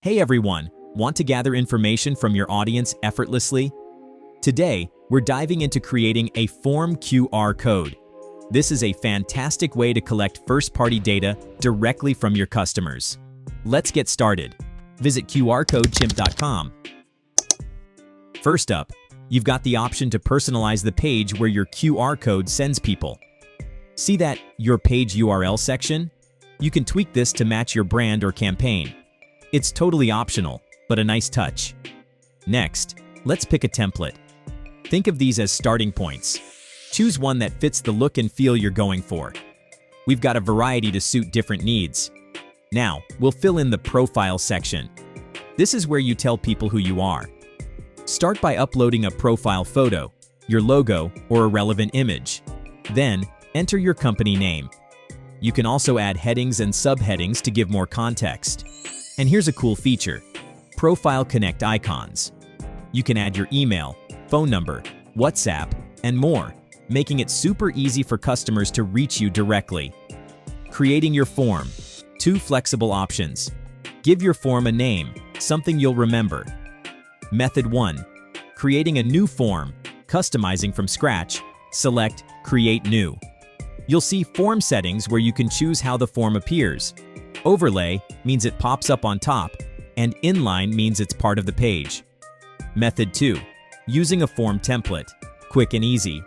Hey everyone, want to gather information from your audience effortlessly? Today, we're diving into creating a form QR code. This is a fantastic way to collect first-party data directly from your customers. Let's get started. Visit QRCodeChimp.com. First up, you've got the option to personalize the page where your QR code sends people. See that Your Page URL section? You can tweak this to match your brand or campaign. It's totally optional, but a nice touch. Next, let's pick a template. Think of these as starting points. Choose one that fits the look and feel you're going for. We've got a variety to suit different needs. Now, we'll fill in the profile section. This is where you tell people who you are. Start by uploading a profile photo, your logo, or a relevant image. Then, enter your company name. You can also add headings and subheadings to give more context. And here's a cool feature: Profile Connect icons. You can add your email, phone number, WhatsApp, and more, making it super easy for customers to reach you directly. Creating your form. 2 flexible options. Give your form a name, something you'll remember. Method 1. Creating a new form, customizing from scratch. Select Create New. You'll see form settings where you can choose how the form appears. Overlay means it pops up on top, and inline means it's part of the page. Method 2. Using a form template. Quick and easy.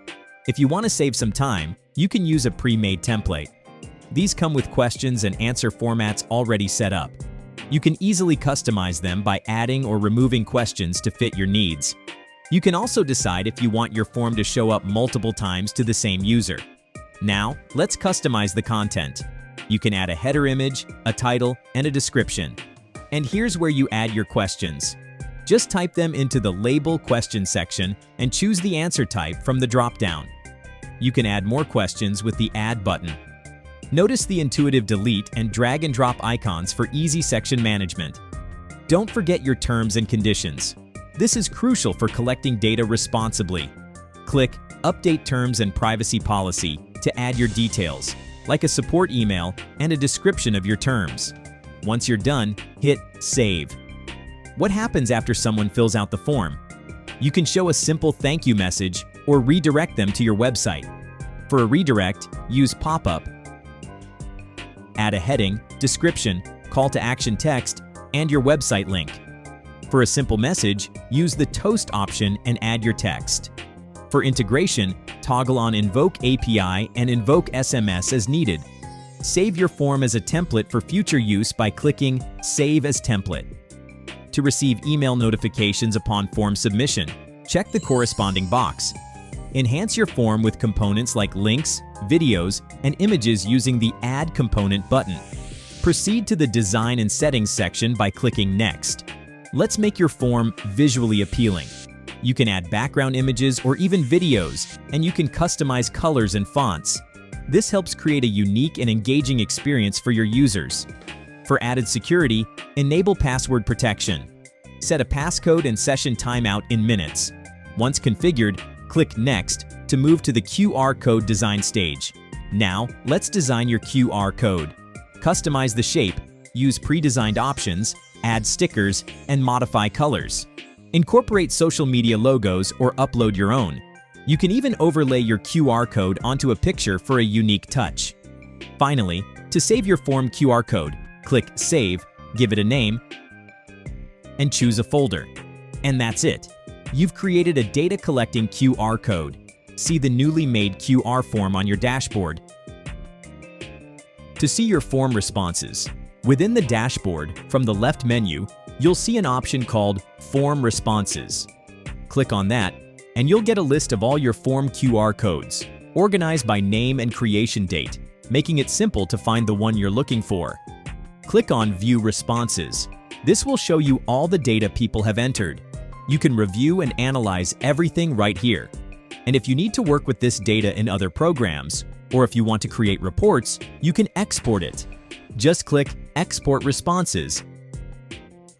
If you want to save some time, you can use a pre-made template. These come with questions and answer formats already set up. You can easily customize them by adding or removing questions to fit your needs. You can also decide if you want your form to show up multiple times to the same user. Now, let's customize the content. You can add a header image, a title, and a description. And here's where you add your questions. Just type them into the Label Question section and choose the answer type from the drop-down. You can add more questions with the Add button. Notice the intuitive delete and drag and drop icons for easy section management. Don't forget your terms and conditions. This is crucial for collecting data responsibly. Click Update Terms and Privacy Policy to add your details, like a support email and a description of your terms. Once you're done, hit Save. What happens after someone fills out the form? You can show a simple thank you message or redirect them to your website. For a redirect, use pop-up. Add a heading, description, call to action text, and your website link. For a simple message, use the toast option and add your text. For integration, toggle on Invoke API and Invoke SMS as needed. Save your form as a template for future use by clicking Save as Template. To receive email notifications upon form submission, check the corresponding box. Enhance your form with components like links, videos, and images using the Add Component button. Proceed to the Design and Settings section by clicking Next. Let's make your form visually appealing. You can add background images or even videos, and you can customize colors and fonts. This helps create a unique and engaging experience for your users. For added security, enable password protection. Set a passcode and session timeout in minutes. Once configured, click Next to move to the QR code design stage. Now, let's design your QR code. Customize the shape, use pre-designed options, add stickers, and modify colors. Incorporate social media logos or upload your own. You can even overlay your QR code onto a picture for a unique touch. Finally, to save your form QR code, click Save, give it a name, and choose a folder. And that's it. You've created a data collecting QR code. See the newly made QR form on your dashboard. To see your form responses, within the dashboard, from the left menu, you'll see an option called Form Responses. Click on that, and you'll get a list of all your form QR codes, organized by name and creation date, making it simple to find the one you're looking for. Click on View Responses. This will show you all the data people have entered. You can review and analyze everything right here. And if you need to work with this data in other programs, or if you want to create reports, you can export it. Just click Export Responses.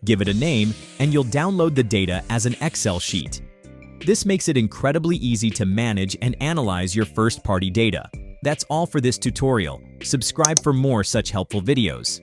Give it a name, and you'll download the data as an Excel sheet. This makes it incredibly easy to manage and analyze your first-party data. That's all for this tutorial. Subscribe for more such helpful videos.